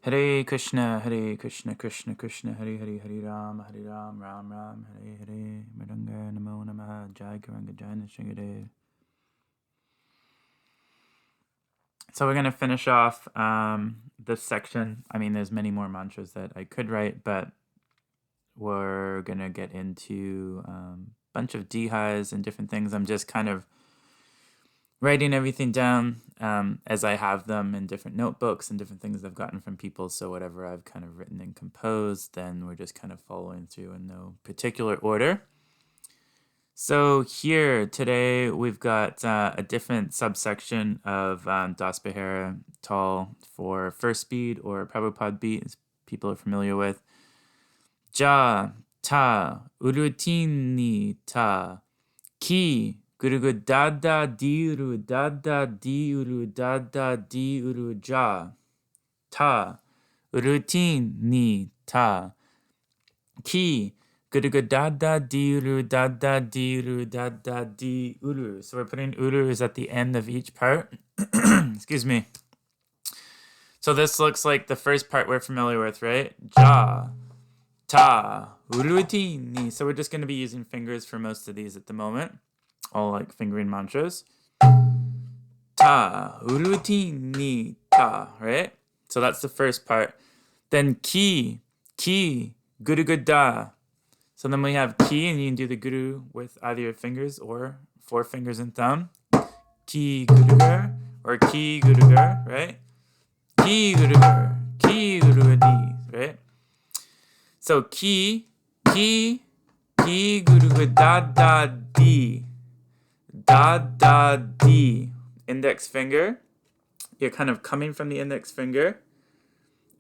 Hare Krishna, Krishna Krishna, Hare Ram, Ram Ram, Hare, Mridanga, Namo Namaha, Jai Karanga, Jai Nishingadev. So we're going to finish off this section. I mean, there's many more mantras that I could write, but we're going to get into a bunch of dhis and different things. I'm just kind of writing everything down as I have them in different notebooks and different things I've gotten from people. So whatever I've kind of written and composed, then we're just kind of following through in no particular order. So here today we've got a different subsection of Das Pahira Tal for first speed or Prabhupada beat, as people are familiar with. Ja, ta, urutini ta, ki, Guru dada diuru dada diuru ja ta routine ni ta ki Guru dada diuru dada diuru. So we're putting urus at the end of each part. Excuse me. So this looks like the first part we're familiar with, right? Ja ta routine. So we're just going to be using fingers for most of these at the moment. All like fingering mantras. Ta, routine ni ta, right? So that's the first part. Then ki, guru da. So then we have ki, and you can do the guru with either your fingers or 4 fingers and thumb. Ki gurugar or ki gurugar, right? Ki gurugar, di, right? So ki gurugar da di. Da di, index finger. You're kind of coming from the index finger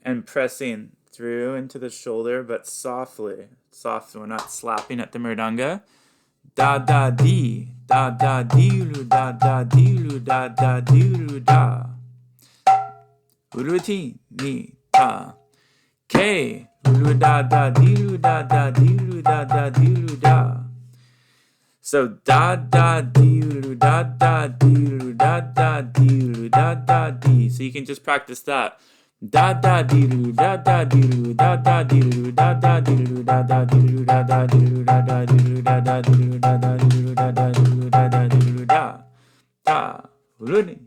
and pressing through into the shoulder, but softly. We're not slapping at the mridanga. Da di, da di-ru, da di-ru, da di-ru, da. Uruti ni ta. Ke, uru da di-ru, da di-ru, da di-ru, da. So da di-ru, da di-ru, da di-ru, da di. So you can just practice that. Da di-ru, da di-ru, da di-ru, da di-ru, da di-ru, da di-ru, da di-ru, da di-ru, da di-ru, da di-ru, da di-ru, da. Da, ru, ni.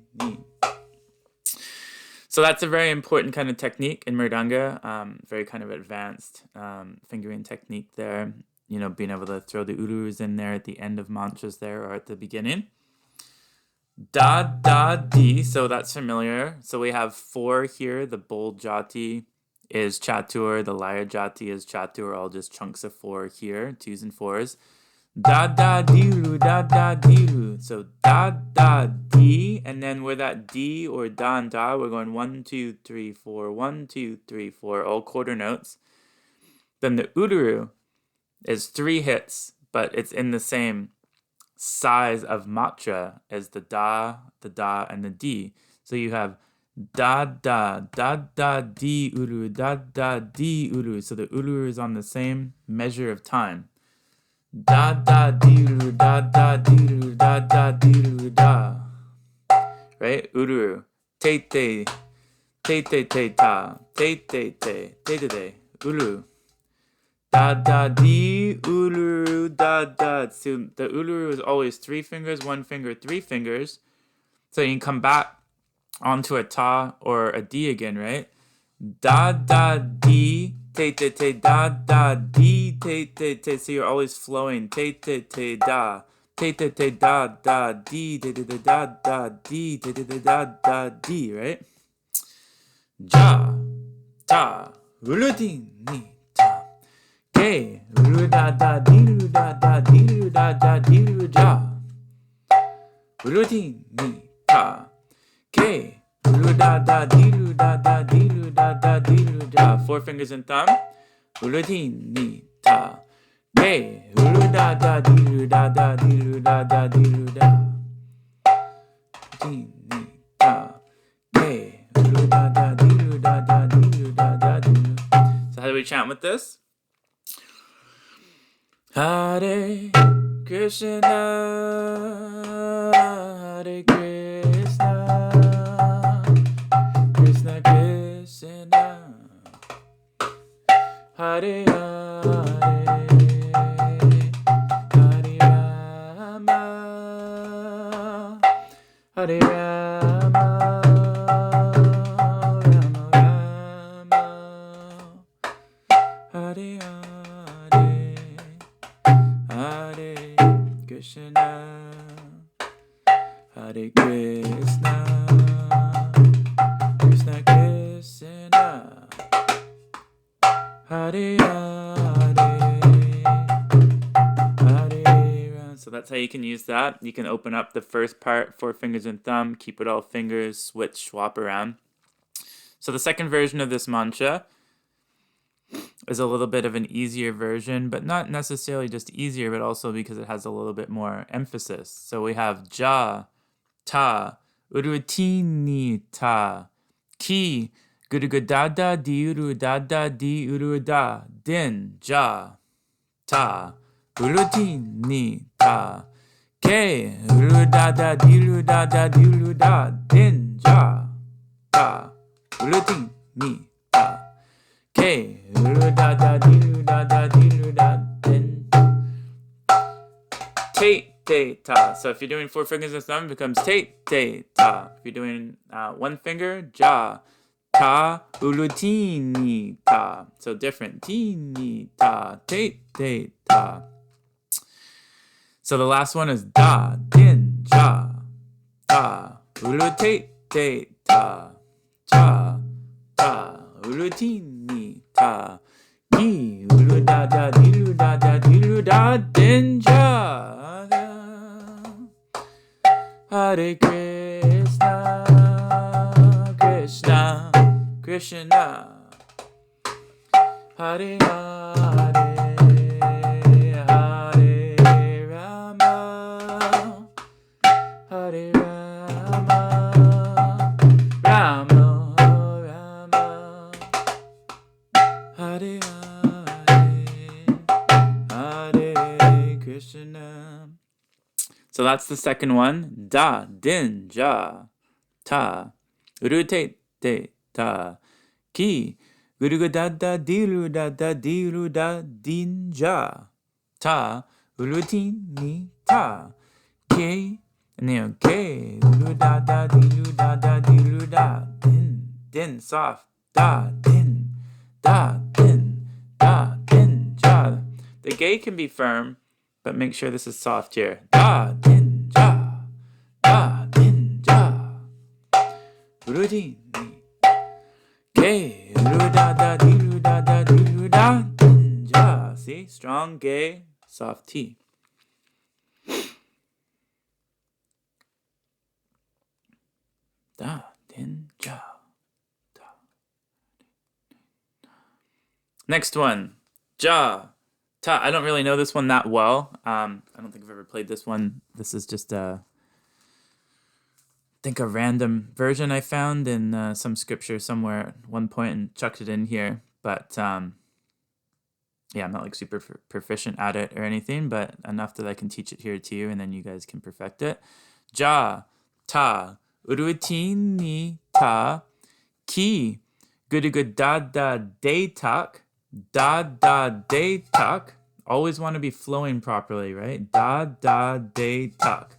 So that's a very important kind of technique in Mridanga, very kind of advanced fingering technique there. You know, being able to throw the urus in there at the end of mantras there or at the beginning. Da di, so that's familiar. So we have 4 here. The bold jati is chatur, the laya jati is chatur, all just chunks of 4 here, 2s and 4s. Da diru, da diru. So da di, and then with that D or da and da, we're going 1, 2, 3, 4, 1, 2, 3, 4, all quarter notes. Then the uru is 3 hits, but it's in the same size of matra as the da, and the D. So you have da di uru, da di uru. So the uru is on the same measure of time. Da di uru, da di uru, da di uru, da. Right? Uru. Te ta, te uru. Da di uru da. So the uru is always 3 fingers, 1 finger, 3 fingers. So you can come back onto a ta or a d again, right? Da di te da di te. So you're always flowing te da. Te da di da di da di, right? Ja ta ulutin ni. Ke, ru da diru da diru da diru da. Routine ni ta. Ke, ru da diru da diru da diru da. 4 fingers and thumb. Routine ni ta. Ke, ru da diru da diru da diru da. Routine ni ta. Ke, ru da diru da diru da diru. So how do we chant with this? Hare Krishna, Hare Krishna, Krishna Krishna, Hare Hare, Hare Rama, Hare Rama, Rama Rama, Hare Hare, Hare Krishna, Hare Krishna, Krishna Krishna, Hare Hare, Hare Rama. So that's how you can use that. You can open up the first part, 4 fingers and thumb, keep it all fingers, switch, swap around. So the second version of this mantra is a little bit of an easier version, but not necessarily just easier, but also because it has a little bit more emphasis. So we have ja, ta, urutini ta, ki, gurugudada diurudada diuruda, din, ja, ta, urutini ta, ke, urudada diurudada diuruda, din, ja, ta, urutini ta. K, da da dilu da da dilu da din. Te te ta. So if you're doing 4 fingers and thumb, it becomes te te ta. If you're doing 1 finger, ja, ta, ulutini ta. So different. Tini ta, te te ta. So the last one is da, din, ja, ta, ulute te ta, ja, ta, ulutini ta, ki, ulu da da dilu da da dilu da din ja. Hare Krishna, Krishna, Krishna, Hare Hare, Hare Rama, Hare Rama, Rama Rama, Hare Hare, Hare Krishna. So that's the second one. Da, din, ja, ta, urute, te, ta, ki, gurugudada, diludada, diluda, din, ja, ta, urutini, ta, ke, and then ke, uludada, diluda, diluda, din, soft, da, din, ja. The gay can be firm, but make sure this is soft here. Da, din, ja, da, din, ja. Urudini, ke, uludada, diluda, diluda, din, ja. See, strong gay, soft T. Da, din, ja. Next one, ja, ta. I don't really know this one that well. I don't think I've ever played this one. This is just I think a random version I found in some scripture somewhere at one point and chucked it in here. But yeah, I'm not like super proficient at it or anything, but enough that I can teach it here to you, and then you guys can perfect it. Ja, ta, urutini ta, ki, gudugudada de tak. Da da de tak. Always want to be flowing properly, right? Da da de tak.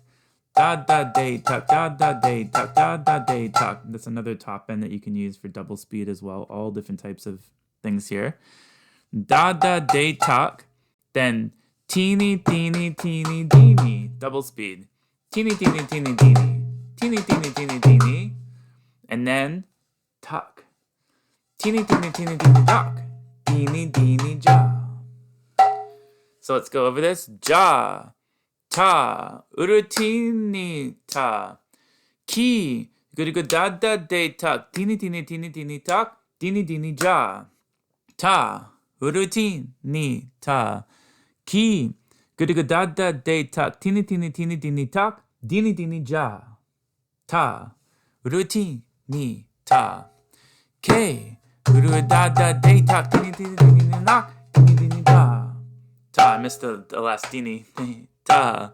Da da de tak. Da da de tak. Da da de tak. That's another top end that you can use for double speed as well. All different types of things here. Da da de tak. Then teeny teeny teeny teeny. Double speed. Teeny teeny teeny teeny. Teeny teeny teeny teeny. And then tak. Teeny teeny teeny teeny tak. Teeny teeny ja. So let's go over this. Ja, ta, urutini ta, ki, gurugudada de tak, teeny teeny teeny teeny tak, teeny teeny ja. Ta, urutini ta, ki, gurugudada de tak, teeny teeny teeny teeny tak, teeny teeny ja. Ta, urutini ta, ke, gurugudada de tak, teeny teeny teeny nak, teeny teeny ja. Ta, I missed the last teeny. Ta,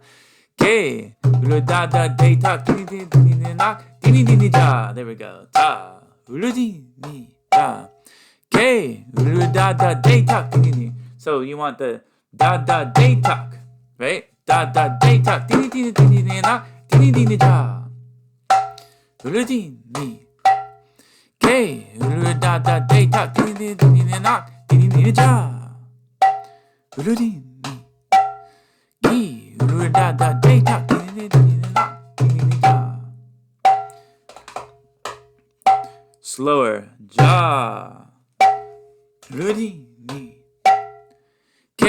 ke, gurugudada de tak, teeny teeny teeny nak, teeny teeny ja. There we go. Ta, urutini ta, K, uru da da day tak, dini dini. So you want the da da day tak, right? Da da day tak, dini dini dini dini na, dini dini da. Uru dini. K, uru da da day tak, dini dini dini na, dini dini da. Uru dini. Ki, uru da da day tak, dini dini dini na, dini dini da. Slower, ja. Rudy, ni. K,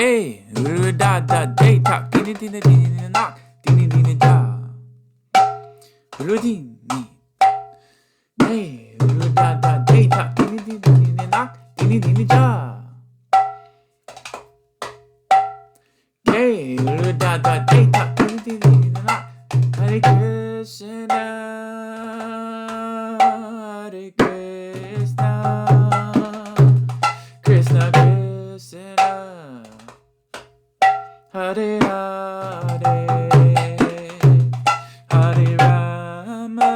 uru da da day tak, dini dini dini na, dini dini da. Rudy, ni. K, uru da da day tak, dini dini dini na, dini dini da. K, uru da da day tak, dini dini dini na. Hare Krishna, Hare Krishna, Krishna Krishna, Hare Hare, Hare Rama,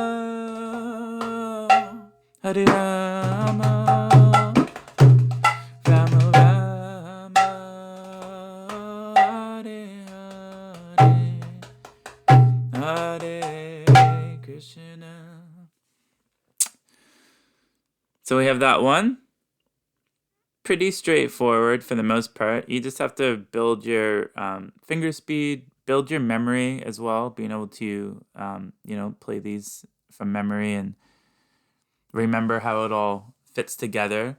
Hare Rama, Rama Rama, Hare Hare, Hare Krishna. So we have that one. Pretty straightforward for the most part. You just have to build your finger speed, build your memory as well, being able to, play these from memory and remember how it all fits together.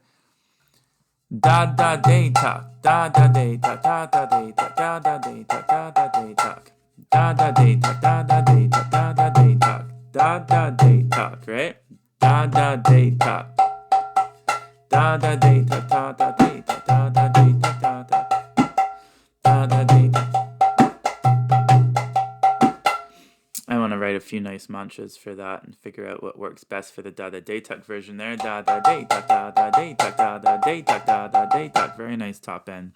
Da da day tak, da da day tak, da da day tak, da da day tak, da da day tak, da da day tak, da da day tak, da da day tak, da da day tak, right? Da da day tak. Da da day ta ta da day ta da da day ta da da da da day ta. I want to write a few nice mantras for that and figure out what works best for the da da day tuck version there. Da da day ta da da day ta da da day ta da da day tuck. Very nice top end.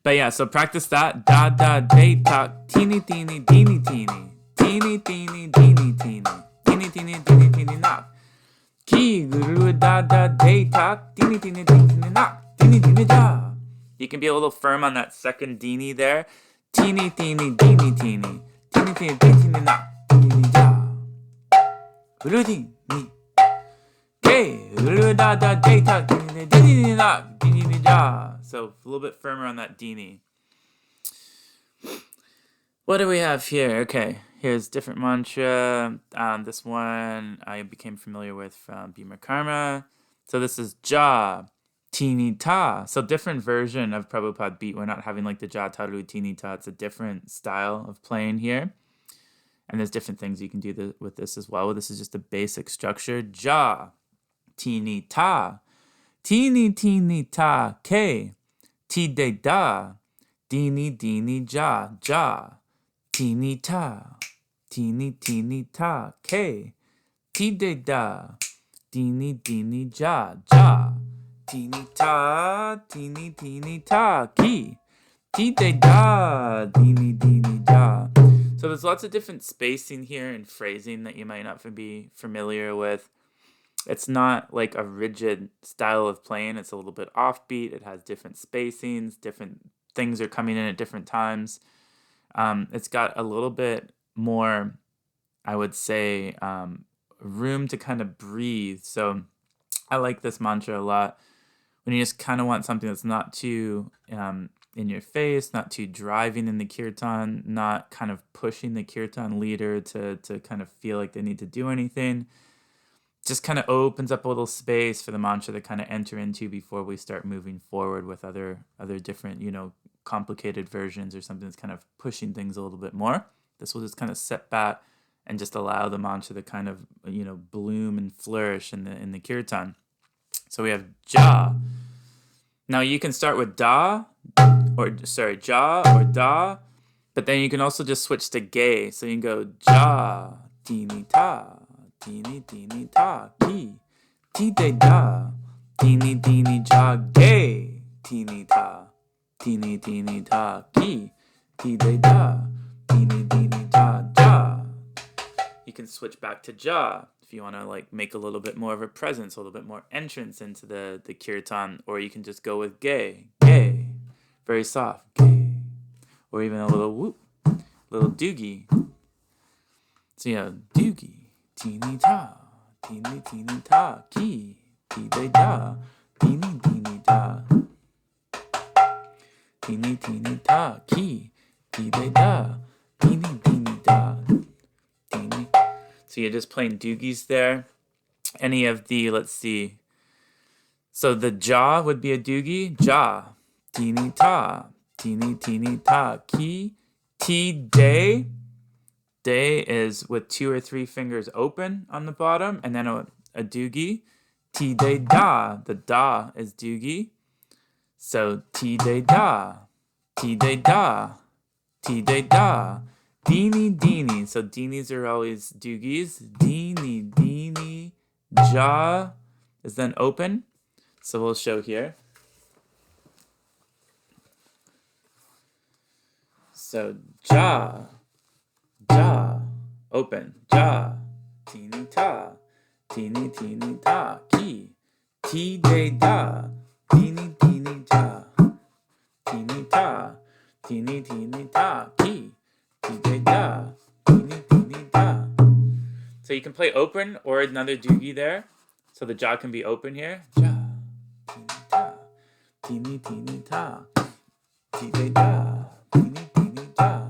But yeah, so practice that. Da da day tuck. Teeny teeny teeny teeny teeny teeny teeny teeny teeny teeny teeny teeny knock. Ki guru da da day tak, dini dini dini nak, dini dini da. You can be a little firm on that second dini there. Teeny teeny dini teeny, teeny teeny dini nak, dini da. Guru dini. K guru da da day tak, dini dini nak, dini da. So a little bit firmer on that dini. What do we have here? Okay. Here's different mantra. This one I became familiar with from Bhima Karma. So this is Ja, Tini Ta. So different version of Prabhupada beat. We're not having like the Ja, Taru, Tini Ta. It's a different style of playing here. And there's different things you can do with this as well. This is just a basic structure. Ja, Tini Ta. Tini Tini Ta, K. Ti de da. Dini Dini Ja, Ja. Tini Ta. Teeny teeny ta, K. Ti de da. Dini dini ja, ja. Teeny ta, teeny ta, ki. Ti de da. Dini dini ja. So there's lots of different spacing here and phrasing that you might not be familiar with. It's not like a rigid style of playing. It's a little bit offbeat. It has different spacings. Different things are coming in at different times. It's got a little bit more, I would say, room to kind of breathe. So I like this mantra a lot. When you just kind of want something that's not too in your face, not too driving in the kirtan, not kind of pushing the kirtan leader to kind of feel like they need to do anything. Just kind of opens up a little space for the mantra to kind of enter into before we start moving forward with other different, complicated versions or something that's kind of pushing things a little bit more. This will just kind of sit back and just allow the mantra to kind of, bloom and flourish in the kirtan. So we have Ja. Now you can start with Ja or Da, but then you can also just switch to Gay. So you can go Ja, Dini Ta, Dini Dini Ta, Ki, Ti de Da, Dini Dini Ja, Gay, Dini Ta, Dini Dini Ta, Ki, Ti de Da, Dini Dini Ta, Ja. You you can switch back to ja if you want to like make a little bit more of a presence, a little bit more entrance into the kirtan, or you can just go with gay, very soft, gay, or even a little whoop, little doogie. So doogie, teeny ta, teeny ta, ki, de da, teeny ta, teeny ta, ki, de da, teeny da, teeny. So you're just playing doogies there. Any of the, let's see. So the ja would be a doogie. Ja, teeny ta, teeny ta, ki, ti day. Day is with 2 or 3 fingers open on the bottom, and then a doogie. Ti de da, the da is doogie. So ti de da, ti de da, ti de da. Deenie. So deenies are always doogies. Deenie. Ja is then open. So we'll show here. So ja, open, ja, teeny ta, ki, ti de da, teeny ja, teeny ta, ki, ti de da, teeny da. So you can play open or another doogie there. So the ja can be open here. Ja, teeny ta, ti de da, teeny da,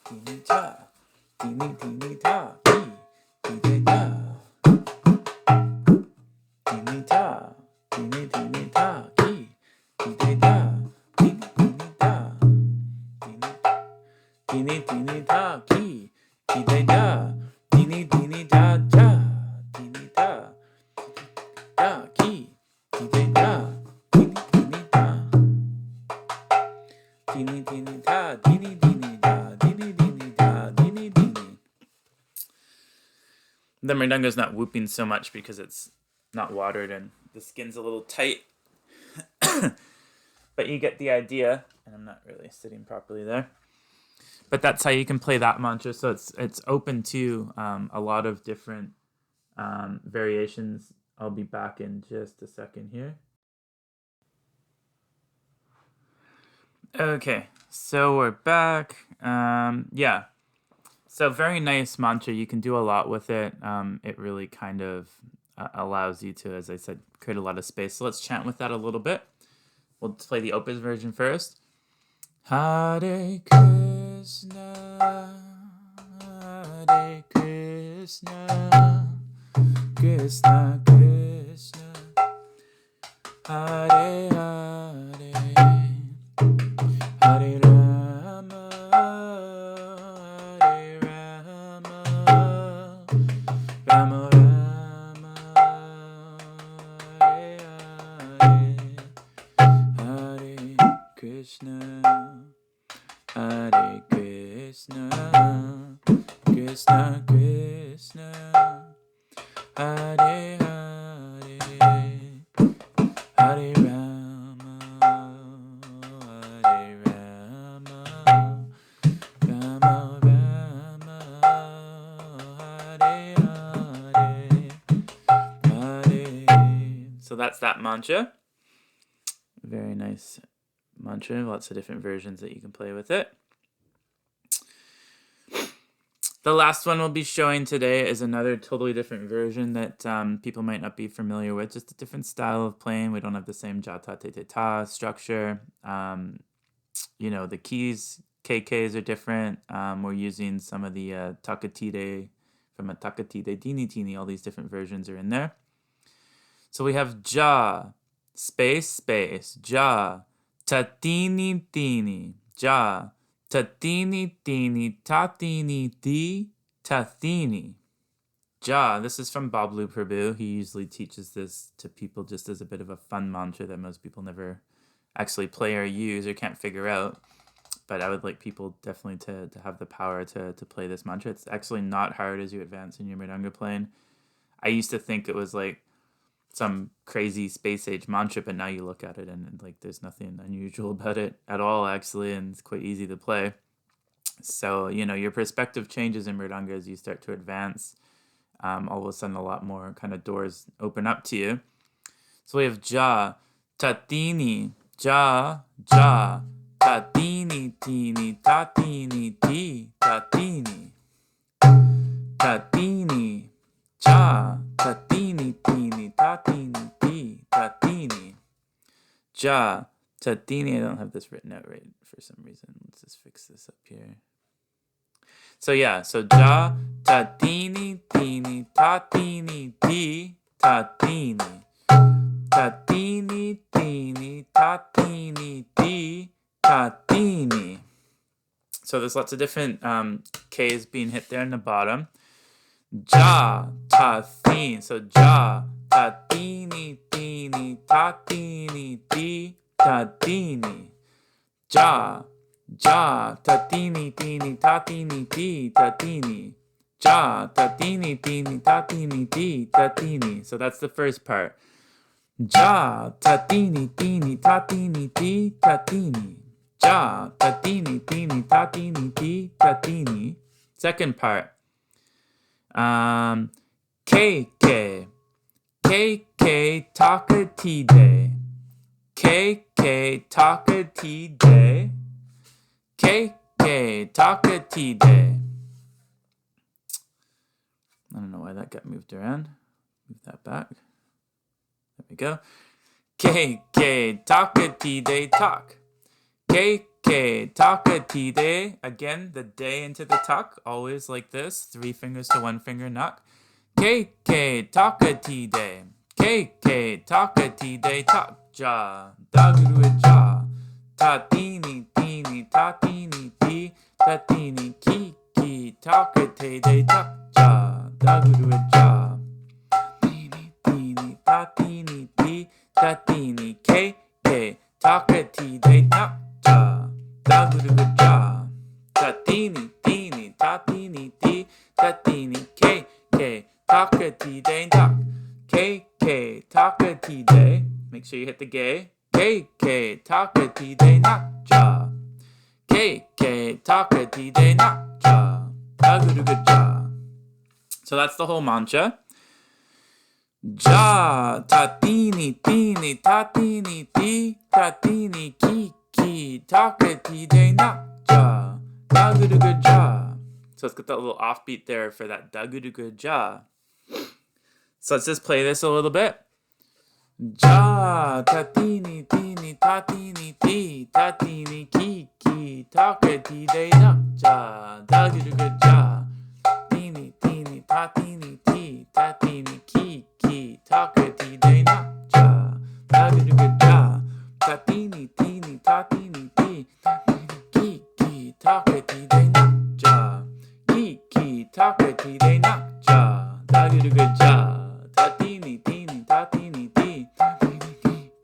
teeny ta, teeny ta, ki, ti de da, teeny ta, ki, ti de da, teeny ta, teeny ta, ki, ti de da, teeny da, ja, teeny ta, da, ki, ti de da, teeny ta, teeny ta, teeny da, teeny da. The Mridanga is not whooping so much because it's not watered and the skin's a little tight. But you get the idea. And I'm not really sitting properly there. But that's how you can play that mantra. So it's open to a lot of different variations. I'll be back in just a second here. Okay, so we're back. Yeah. So very nice mantra. You can do a lot with it. It really kind of allows you to, as I said, create a lot of space. So let's chant with that a little bit. We'll play the opus version first. Hare Krishna, Hare Krishna, Krishna Krishna, Hare Hare, Hare Rama, Hare Rama, Rama Rama, Hare Hare, Hare Krishna, Hare Krishna, Krishna Krishna, Hare Hare, Hare Rama, Hare Rama, Rama Rama, Hare Hare, Hare. So that's that mantra. Very nice mantra. Lots of different versions that you can play with it. The last one we'll be showing today is another totally different version that people might not be familiar with. Just a different style of playing. We don't have the same ja ta te te ta structure. The keys, KKs are different. We're using some of the takatide from a takatide dini tini. All these different versions are in there. So we have ja, space, ja, tatini tini, ja, tatini tini, tatini ti, tathini. Ja, this is from Bablu Prabhu. He usually teaches this to people just as a bit of a fun mantra that most people never actually play or use or can't figure out. But I would like people definitely to have the power to play this mantra. It's actually not hard as you advance in your Mridanga playing. I used to think it was like some crazy space age mantra, but now you look at it and like there's nothing unusual about it at all actually, and it's quite easy to play. So, your perspective changes in Mridanga as you start to advance. All of a sudden, a lot more kind of doors open up to you. So we have ja, tatini, ja, ja, tatini, tini, tatini, ti, tatini. Tatini, ja, tatini, tini, tatini, ti, tatini. Ja, tatini. I don't have this written out right for some reason. Let's just fix this up here. So ja, tatini, tini, tatini, ti, tatini. Tatini, tini, tatini, ti, tatini. So there's lots of different K's being hit there in the bottom. Ja, tatini. So ja, tatini, tini, tatini, ti, tatini. Ja, tatini, tini, tatini, ti, tatini. Ja, tatini, tini, tatini, ti, tatini. So that's the first part. Ja, tatini, tini, tatini, ti, tatini. Ja, tatini, tini, tatini, ti, tatini. Second part. KK. KK takatide. KK takatide. KK takatide. I don't know why that got moved around. Move that back. There we go. KK takatide tak. KK takatide. Again, the day into the tak. Always like this. 3 fingers to 1 finger knock. KK takatide. KK takatide tak. Ja. Daguru ja. Tatini tini tatini ti. Tatini kiki takatide tak. Ja. Daguru ja. Tatini ti, tatini k, takatide tak, ja, daguru ja. Tatini, tini, tatini ti, tatini k, takatide tak, k, takatide. Make sure you hit the gay. K, takatide nak, ja. K, takatide nak, ja, daguru ja. So that's the whole mantra. Ja, tatini, tini, tatini, ti, tatini, ki, takatide nak, ja, daguduga ja. So let's get that little offbeat there for that daguduga ja. So let's just play this a little bit. Ja, tatini, tini, tatini, ti, tatini, ki, takatide nak, ja, daguduga ja. Tini, tini, tatini, ti, tatini, ki, takatide nak, ja, daguduga ja. Tatini, tini, tatini, ti, tatini, ki, takatide nak, ja, ki, takatide nak, ja, daguduga ja. Tatini, tini, tatini, ti, tatini,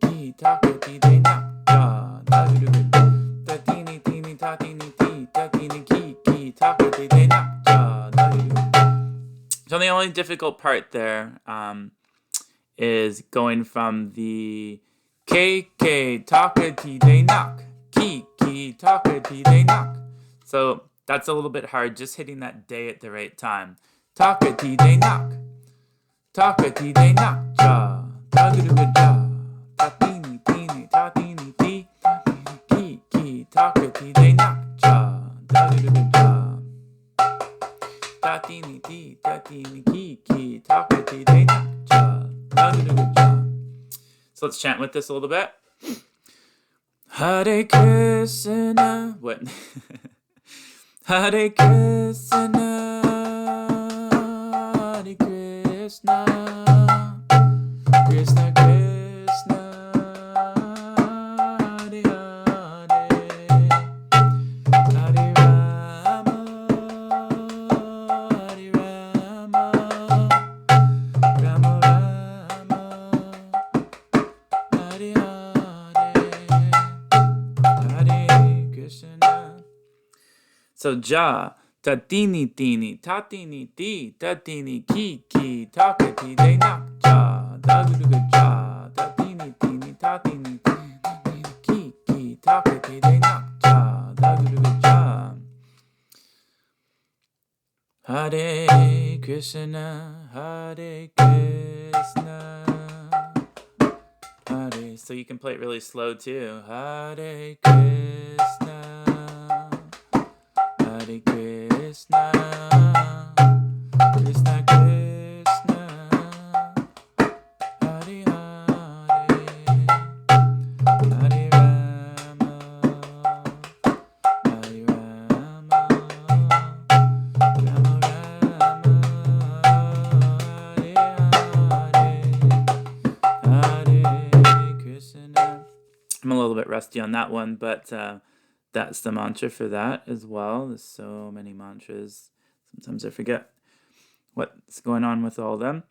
ki, takatide nak, ja, daguduga ja. Tatini, tini, tatini, ti, tatini, ki, takatide nak, ja, daguduga ja. So the only difficult part there is going from the KK takatide nak, ki takatide nak. So that's a little bit hard, just hitting that day at the right time. Takatide nak, ja, daguduga ja. Tatini, tini, tatini, ti, tatini, ki, takatide nak, ja, daguduga ja. Tatini, ti, tatini, ki, takatide nak, ja, daguduga ja. So let's chant with this a little bit. Hare Krishna. What? Hare Krishna. Hare Krishna. Krishna Krishna. Hare Hare. Hare Rama. Hare Rama. Rama Rama. Hare Hare, Hare Krishna. So ja, tatini tini, tatini ti, tatini ki, takatide nak, ja, daguduga ja, tatini tini, tatini ki, takatide nak, ja, daguduga ja. Hare Krishna, Hare Krishna, Hare. So you can play it really slow too. Hare Krishna, Hare Krishna, Krishna Krishna, Hare Hare, Hare Rama, Hare Rama, Rama Rama, Hare Hare, Hare Krishna. I'm a little bit rusty on that one, but that's the mantra for that as well. There's so many mantras. Sometimes I forget what's going on with all of them.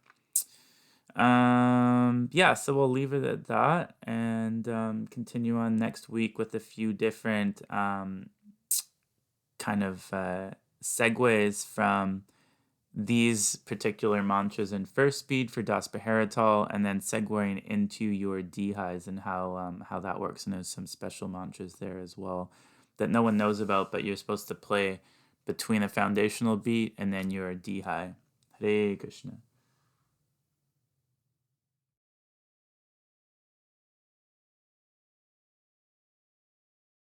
Yeah, so we'll leave it at that and continue on next week with a few different kind of segues from these particular mantras in first speed for Das Pahiratal, and then segueing into your D-highs and how that works. And there's some special mantras there as well that no one knows about, but you're supposed to play between a foundational beat and then your D-high. Hare Krishna.